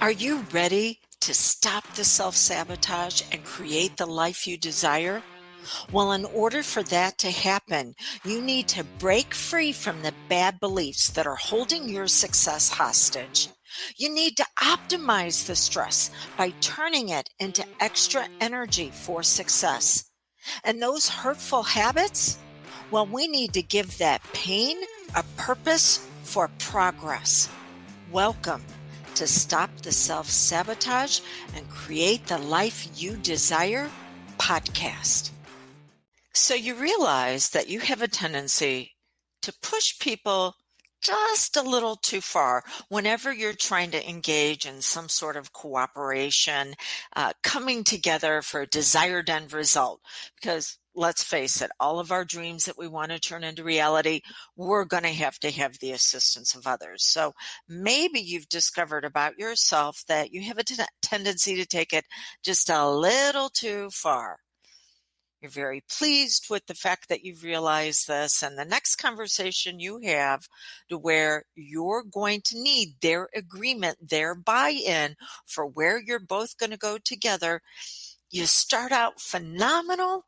Are you ready to stop the self-sabotage and create the life you desire? Well, in order for that to happen, you need to break free from the bad beliefs that are holding your success hostage. You need to optimize the stress by turning it into extra energy for success. And those hurtful habits? Well, we need to give that pain a purpose for progress. Welcome to Stop the Self-Sabotage and Create the Life You Desire podcast. So you realize that you have a tendency to push people just a little too far whenever you're trying to engage in some sort of cooperation, coming together for a desired end result. Because let's face it, all of our dreams that we want to turn into reality, we're going to have the assistance of others. So maybe you've discovered about yourself that you have a tendency to take it just a little too far. You're very pleased with the fact that you've realized this, and the next conversation you have to where you're going to need their agreement, their buy-in for where you're both going to go together. You start out phenomenal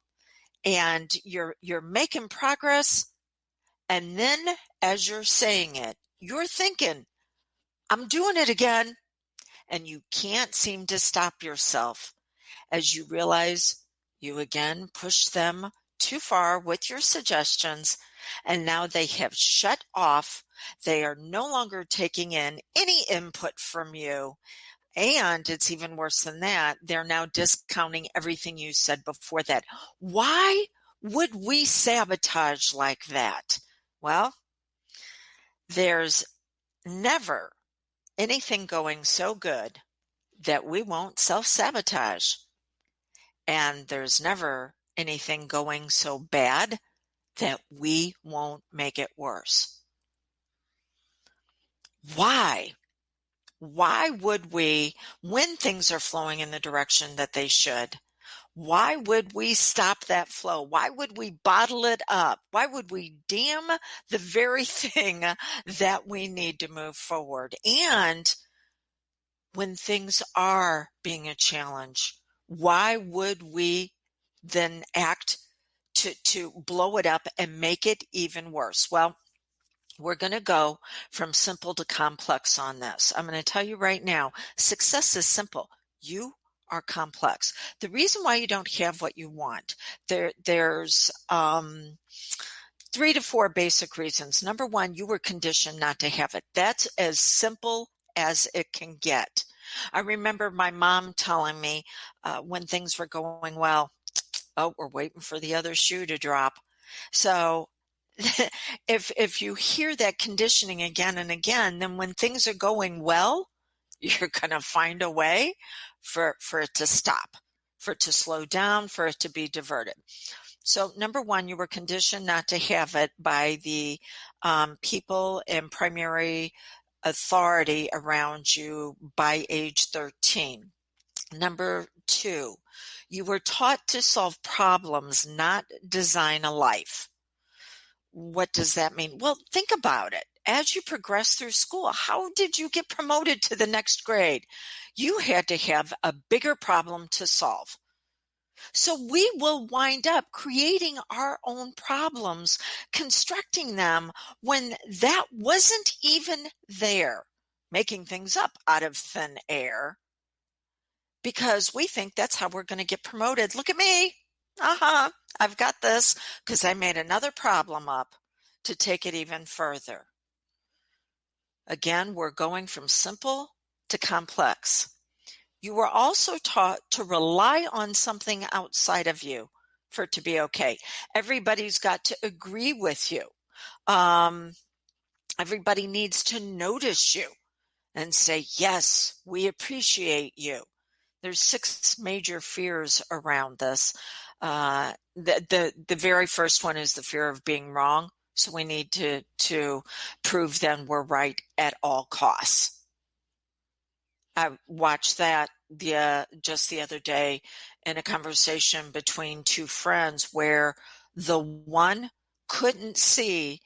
and you're making progress, and then as you're saying it, you're thinking, I'm doing it again, and you can't seem to stop yourself as you realize you again push them too far with your suggestions, and now they have shut off. They are no longer taking in any input from you. And it's even worse than that. They're now discounting everything you said before that. Why would we sabotage like that? Well, there's never anything going so good that we won't self-sabotage. And there's never anything going so bad that we won't make it worse. Why? Why would we, when things are flowing in the direction that they should, why would we stop that flow? Why would we bottle it up? Why would we damn the very thing that we need to move forward? And when things are being a challenge, why would we then act to blow it up and make it even worse? Well, we're going to go from simple to complex on this. I'm going to tell you right now, success is simple. You are complex. The reason why you don't have what you want, there's 3 to 4 basic reasons. Number one, you were conditioned not to have it. That's as simple as it can get. I remember my mom telling me when things were going well, oh, we're waiting for the other shoe to drop. So if you hear that conditioning again and again, then when things are going well, you're going to find a way for it to stop, for it to slow down, for it to be diverted. So number one, you were conditioned not to have it by the people in primary authority around you by age 13. Number two, you were taught to solve problems, not design a life. What does that mean? Well, think about it. As you progress through school, how did you get promoted to the next grade? You had to have a bigger problem to solve. So we will wind up creating our own problems, constructing them when that wasn't even there, making things up out of thin air because we think that's how we're going to get promoted. Look at me. I've got this because I made another problem up to take it even further. Again, we're going from simple to complex. You were also taught to rely on something outside of you for it to be okay. Everybody's got to agree with you. Everybody needs to notice you and say, yes, we appreciate you. There's 6 major fears around this. The very first one is the fear of being wrong. So we need to prove then we're right at all costs. I watched that just the other day in a conversation between 2 friends where the one couldn't see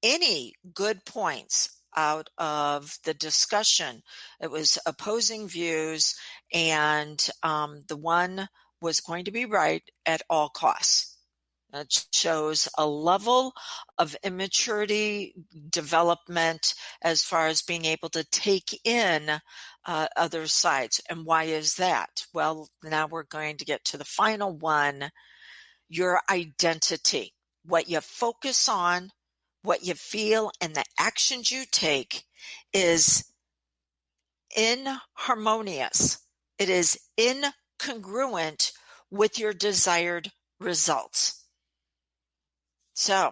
any good points out of the discussion. It was opposing views, and the one was going to be right at all costs. It shows a level of immaturity development as far as being able to take in other sides. And why is that? Well, now we're going to get to the final one, your identity. What you focus on, what you feel, and the actions you take is inharmonious. It is incongruent with your desired results. So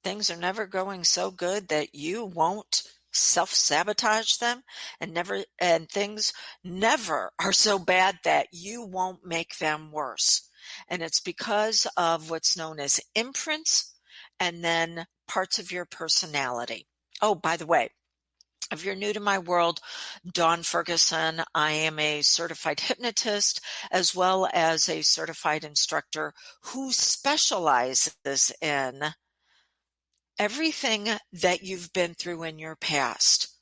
things are never going so good that you won't self-sabotage them, and things never are so bad that you won't make them worse. And it's because of what's known as imprints and then parts of your personality. Oh, by the way, if you're new to my world, Dawn Ferguson, I am a certified hypnotist as well as a certified instructor who specializes in everything that you've been through in your past,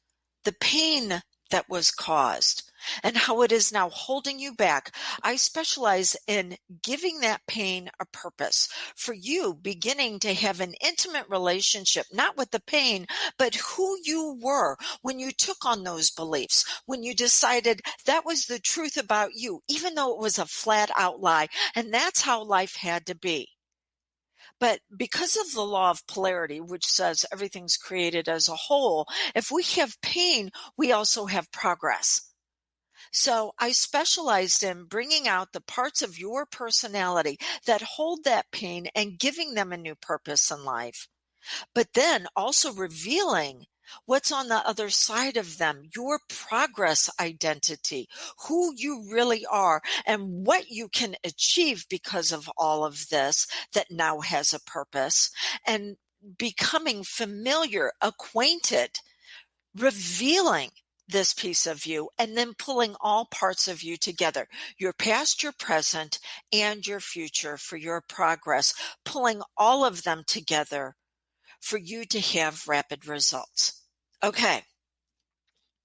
the pain that was caused, and how it is now holding you back. I specialize in giving that pain a purpose, for you beginning to have an intimate relationship, not with the pain, but who you were when you took on those beliefs, when you decided that was the truth about you, even though it was a flat out lie. And that's how life had to be. But because of the law of polarity, which says everything's created as a whole, if we have pain, we also have progress. So I specialized in bringing out the parts of your personality that hold that pain and giving them a new purpose in life, but then also revealing what's on the other side of them, your progress identity, who you really are, and what you can achieve because of all of this that now has a purpose, and becoming familiar, acquainted, revealing this piece of you, and then pulling all parts of you together, your past, your present, and your future for your progress, pulling all of them together for you to have rapid results. Okay,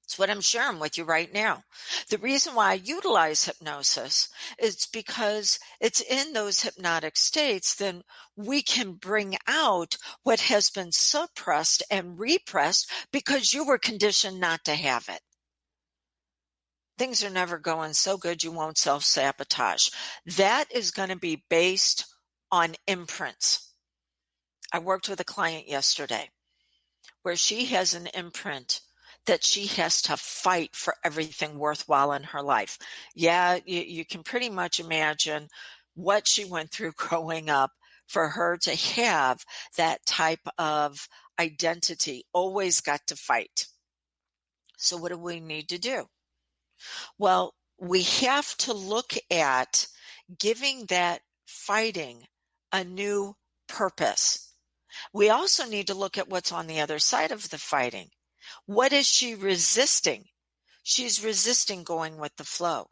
that's what I'm sharing with you right now. The reason why I utilize hypnosis is because it's in those hypnotic states, then we can bring out what has been suppressed and repressed because you were conditioned not to have it. Things are never going so good you won't self-sabotage. That is going to be based on imprints. I worked with a client yesterday where she has an imprint that she has to fight for everything worthwhile in her life. Yeah, you can pretty much imagine what she went through growing up for her to have that type of identity, always got to fight. So what do we need to do? Well, we have to look at giving that fighting a new purpose. We also need to look at what's on the other side of the fighting. What is she resisting? She's resisting going with the flow.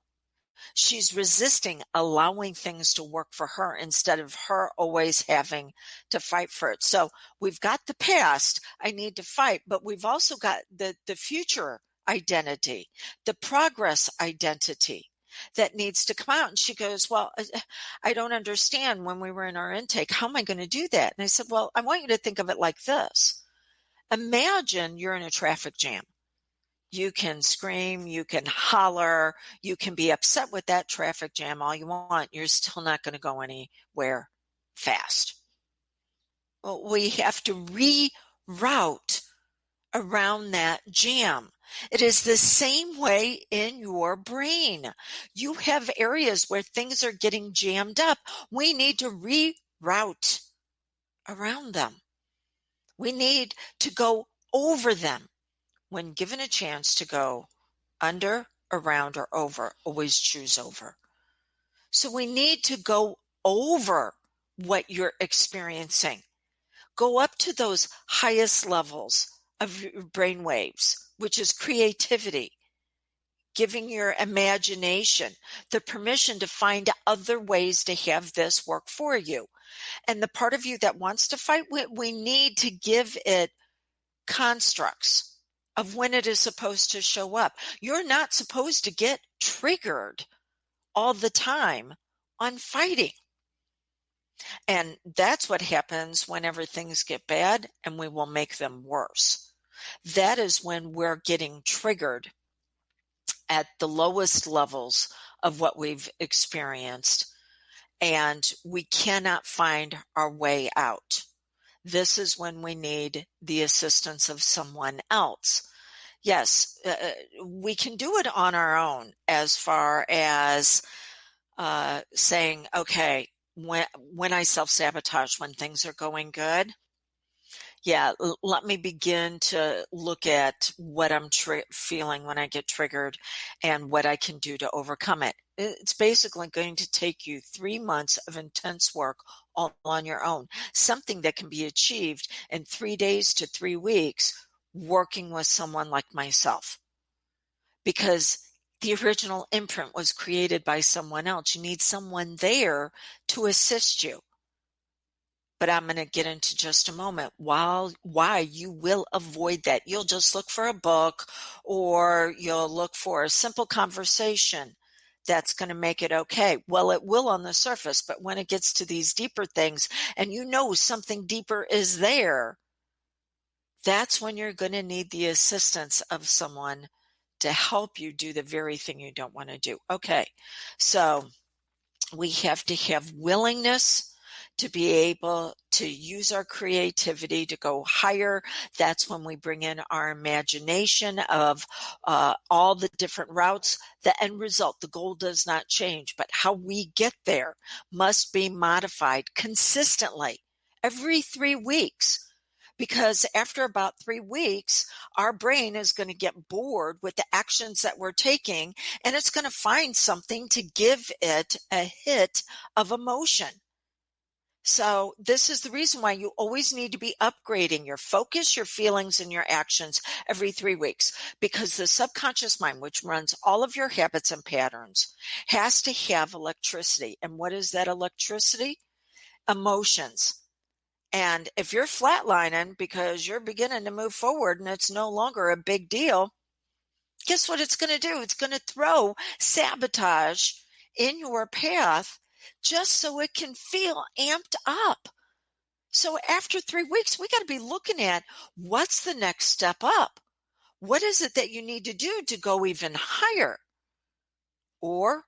She's resisting allowing things to work for her instead of her always having to fight for it. So we've got the past, I need to fight, but we've also got the future identity, the progress identity that needs to come out. And she goes, well, I don't understand. When we were in our intake, how am I going to do that? And I said, well, I want you to think of it like this. Imagine you're in a traffic jam. You can scream, you can holler, you can be upset with that traffic jam all you want. You're still not going to go anywhere fast. Well, we have to reroute around that jam. It is the same way in your brain. You have areas where things are getting jammed up. We need to reroute around them. We need to go over them. When given a chance to go under, around, or over, always choose over. So we need to go over what you're experiencing. Go up to those highest levels of your brain waves, which is creativity, giving your imagination the permission to find other ways to have this work for you. And the part of you that wants to fight, we need to give it constructs of when it is supposed to show up. You're not supposed to get triggered all the time on fighting. And that's what happens whenever things get bad, and we will make them worse. That is when we're getting triggered at the lowest levels of what we've experienced, and we cannot find our way out. This is when we need the assistance of someone else. Yes, we can do it on our own, as far as saying, okay, when I self-sabotage, when things are going good, yeah, let me begin to look at what I'm feeling when I get triggered and what I can do to overcome it. It's basically going to take you 3 months of intense work all on your own, something that can be achieved in 3 days to 3 weeks working with someone like myself. Because the original imprint was created by someone else. You need someone there to assist you. But I'm going to get into just a moment why you will avoid that. You'll just look for a book, or you'll look for a simple conversation that's going to make it okay. Well, it will on the surface, but when it gets to these deeper things and you know something deeper is there, that's when you're going to need the assistance of someone to help you do the very thing you don't want to do. Okay, so we have to have willingness to be able to use our creativity to go higher. That's when we bring in our imagination of all the different routes. The end result, the goal does not change, but how we get there must be modified consistently every 3 weeks. Because after about 3 weeks, our brain is going to get bored with the actions that we're taking, and it's going to find something to give it a hit of emotion. So this is the reason why you always need to be upgrading your focus, your feelings, and your actions every 3 weeks, because the subconscious mind, which runs all of your habits and patterns, has to have electricity. And what is that electricity? Emotions. And if you're flatlining because you're beginning to move forward and it's no longer a big deal, guess what it's going to do? It's going to throw sabotage in your path just so it can feel amped up. So after 3 weeks, we got to be looking at what's the next step up? What is it that you need to do to go even higher? Or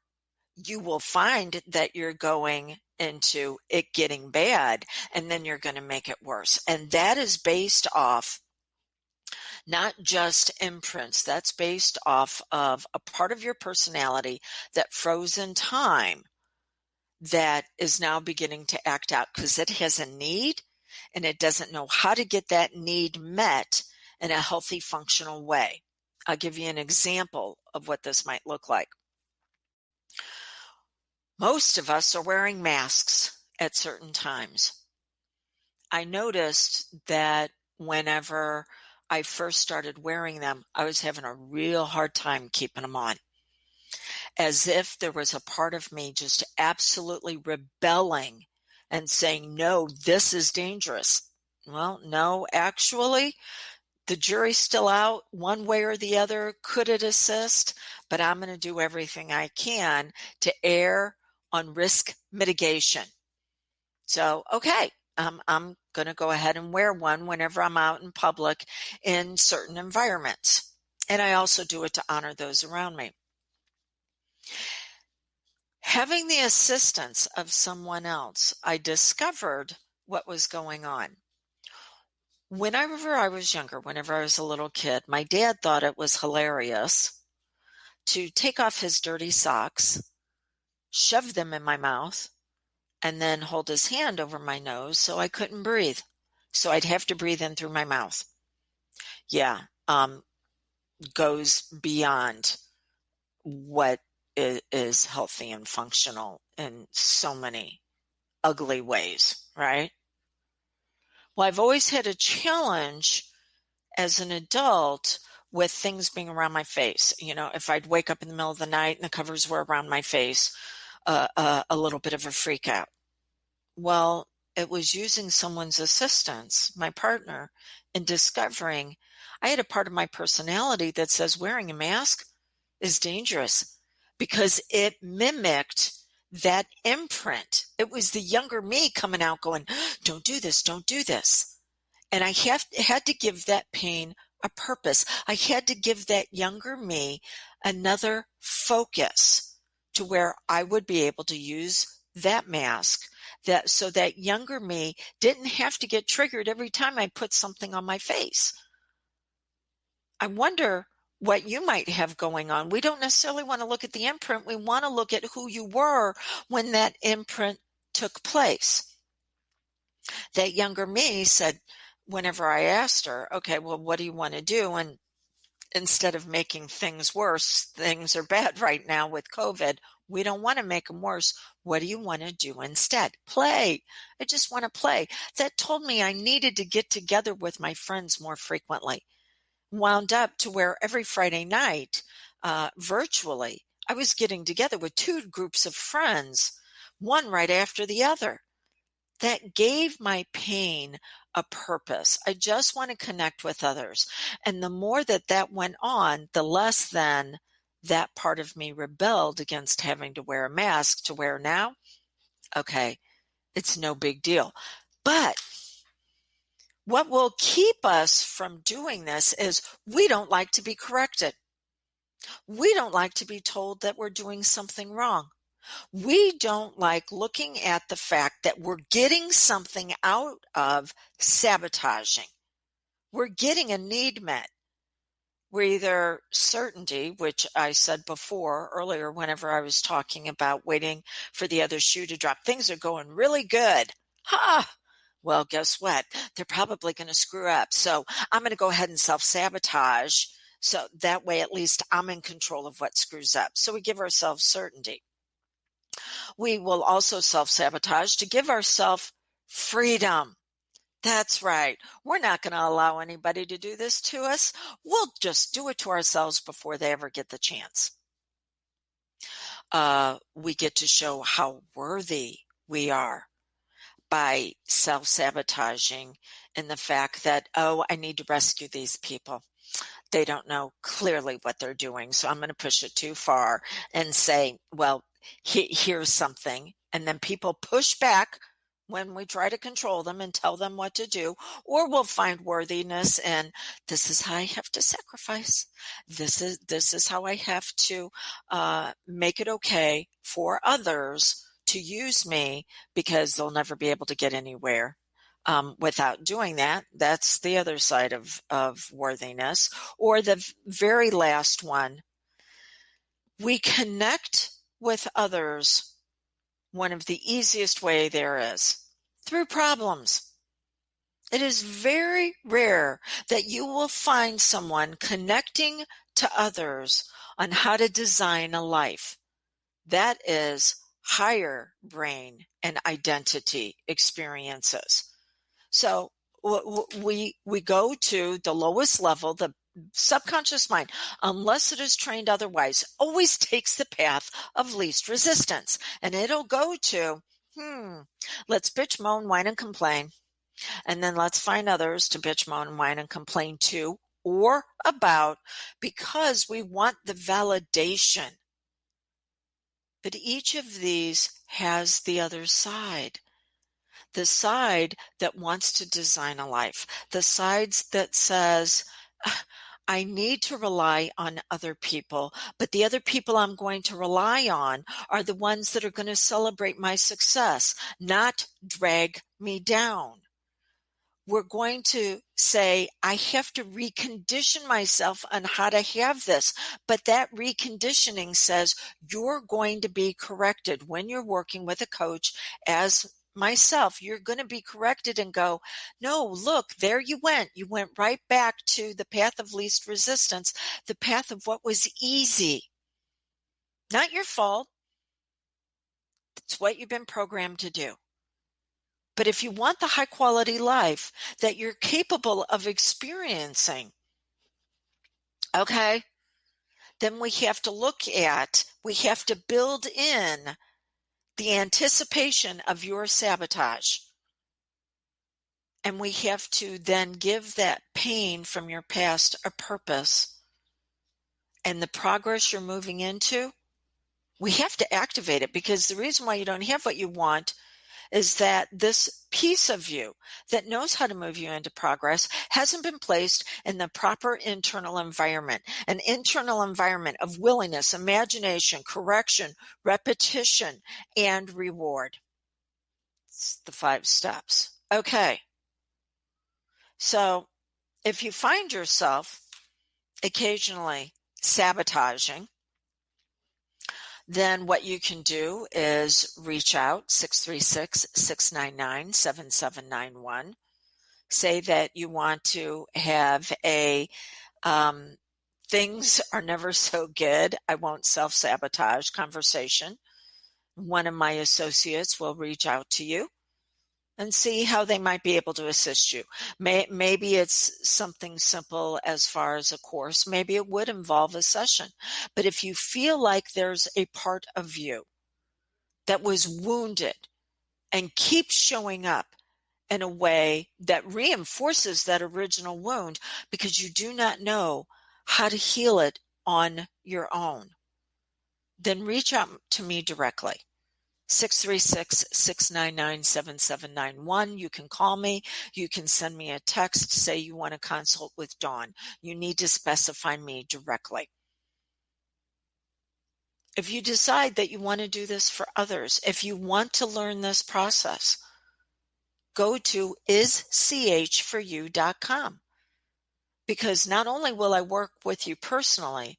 you will find that you're going into it getting bad, and then you're going to make it worse. And that is based off not just imprints. That's based off of a part of your personality that froze in time that is now beginning to act out because it has a need and it doesn't know how to get that need met in a healthy, functional way. I'll give you an example of what this might look like. Most of us are wearing masks at certain times. I noticed that whenever I first started wearing them, I was having a real hard time keeping them on. As if there was a part of me just absolutely rebelling and saying, no, this is dangerous. Well, no, actually, the jury's still out one way or the other. Could it assist? But I'm going to do everything I can to err on risk mitigation. So, okay, I'm going to go ahead and wear one whenever I'm out in public in certain environments. And I also do it to honor those around me. Having the assistance of someone else, I discovered what was going on. Whenever I was younger, whenever I was a little kid, my dad thought it was hilarious to take off his dirty socks, shove them in my mouth, and then hold his hand over my nose so I couldn't breathe. So I'd have to breathe in through my mouth. Yeah, goes beyond what is healthy and functional in so many ugly ways, right? Well, I've always had a challenge as an adult with things being around my face. You know, if I'd wake up in the middle of the night and the covers were around my face, a little bit of a freak out. Well, it was using someone's assistance, my partner, in discovering I had a part of my personality that says wearing a mask is dangerous because it mimicked that imprint. It was the younger me coming out going, don't do this, don't do this. And I had to give that pain a purpose. I had to give that younger me another focus to where I would be able to use that mask, that so that younger me didn't have to get triggered every time I put something on my face. I wonder what you might have going on. We don't necessarily want to look at the imprint. We want to look at who you were when that imprint took place. That younger me said, whenever I asked her, okay, well, what do you want to do? And instead of making things worse, things are bad right now with COVID. We don't want to make them worse. What do you want to do instead? Play. I just want to play. That told me I needed to get together with my friends more frequently. Wound up to where every Friday night, virtually, I was getting together with 2 groups of friends, one right after the other. That gave my pain a purpose. I just want to connect with others. And the more that went on, the less then that part of me rebelled against having to wear a mask to where now, okay, it's no big deal. But what will keep us from doing this is we don't like to be corrected. We don't like to be told that we're doing something wrong. We don't like looking at the fact that we're getting something out of sabotaging. We're getting a need met. We're either certainty, which I said before earlier whenever I was talking about waiting for the other shoe to drop. Things are going really good. Ha! Well, guess what? They're probably going to screw up. So I'm going to go ahead and self-sabotage. So that way, at least I'm in control of what screws up. So we give ourselves certainty. We will also self-sabotage to give ourselves freedom. That's right. We're not going to allow anybody to do this to us. We'll just do it to ourselves before they ever get the chance. We get to show how worthy we are by self-sabotaging in the fact that, oh, I need to rescue these people. They don't know clearly what they're doing. So I'm going to push it too far and say, well, here's something. And then people push back when we try to control them and tell them what to do, or we'll find worthiness and this is how I have to sacrifice. This is how I have to make it okay for others to use me because they'll never be able to get anywhere. Without doing that. That's the other side of worthiness. Or the very last one, we connect with others one of the easiest way there is, through problems. It is very rare that you will find someone connecting to others on how to design a life. That is higher brain and identity experiences. So we go to the lowest level, the subconscious mind, unless it is trained otherwise, always takes the path of least resistance. And it'll go to, let's bitch, moan, whine, and complain. And then let's find others to bitch, moan, whine, and complain to or about because we want the validation. But each of these has the other side. The side that wants to design a life, the sides that says, I need to rely on other people, but the other people I'm going to rely on are the ones that are going to celebrate my success, not drag me down. We're going to say, I have to recondition myself on how to have this. But that reconditioning says you're going to be corrected when you're working with a coach as myself. You're going to be corrected and go, no, look, there you went. You went right back to the path of least resistance, the path of what was easy. Not your fault. It's what you've been programmed to do. But if you want the high quality life that you're capable of experiencing, okay, then we have to build in the anticipation of your sabotage. And we have to then give that pain from your past a purpose. And the progress you're moving into, we have to activate it, because the reason why you don't have what you want is that this piece of you that knows how to move you into progress hasn't been placed in the proper internal environment, an internal environment of willingness, imagination, correction, repetition, and reward. It's the 5 steps. Okay. So if you find yourself occasionally sabotaging, then what you can do is reach out 636-699-7791. Say that you want to have a things are never so good, I won't self-sabotage conversation. One of my associates will reach out to you and see how they might be able to assist you. Maybe it's something simple as far as a course. Maybe it would involve a session. But if you feel like there's a part of you that was wounded and keeps showing up in a way that reinforces that original wound because you do not know how to heal it on your own, then reach out to me directly. 636-699-7791. You can call me. You can send me a text. Say you want to consult with Dawn. You need to specify me directly. If you decide that you want to do this for others, if you want to learn this process, go to ischforyou.com, because not only will I work with you personally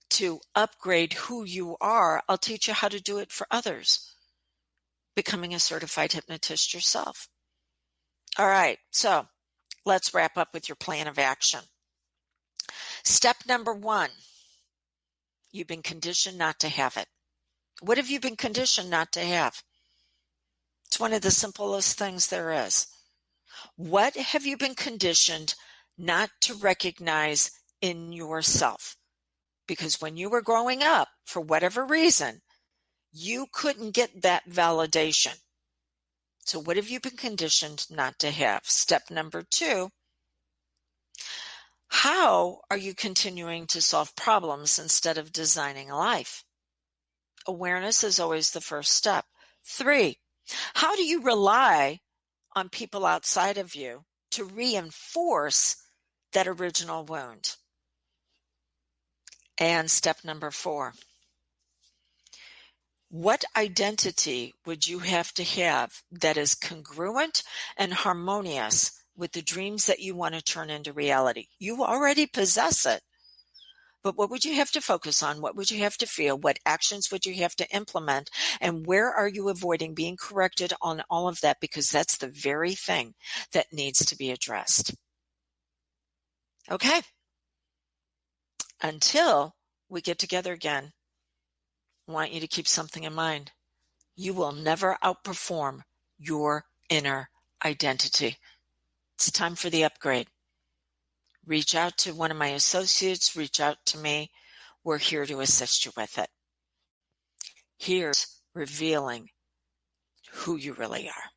to upgrade who you are, I'll teach you how to do it for others, becoming a certified hypnotist yourself. All right, so let's wrap up with your plan of action. Step number 1, you've been conditioned not to have it. What have you been conditioned not to have? It's one of the simplest things there is. What have you been conditioned not to recognize in yourself? Because when you were growing up, for whatever reason, you couldn't get that validation. So what have you been conditioned not to have? Step number 2, how are you continuing to solve problems instead of designing a life? Awareness is always the first step. 3, how do you rely on people outside of you to reinforce that original wound? And step number 4, what identity would you have to have that is congruent and harmonious with the dreams that you want to turn into reality? You already possess it, but what would you have to focus on? What would you have to feel? What actions would you have to implement? And where are you avoiding being corrected on all of that? Because that's the very thing that needs to be addressed. Okay. Until we get together again, I want you to keep something in mind. You will never outperform your inner identity. It's time for the upgrade. Reach out to one of my associates. Reach out to me. We're here to assist you with it. Here's revealing who you really are.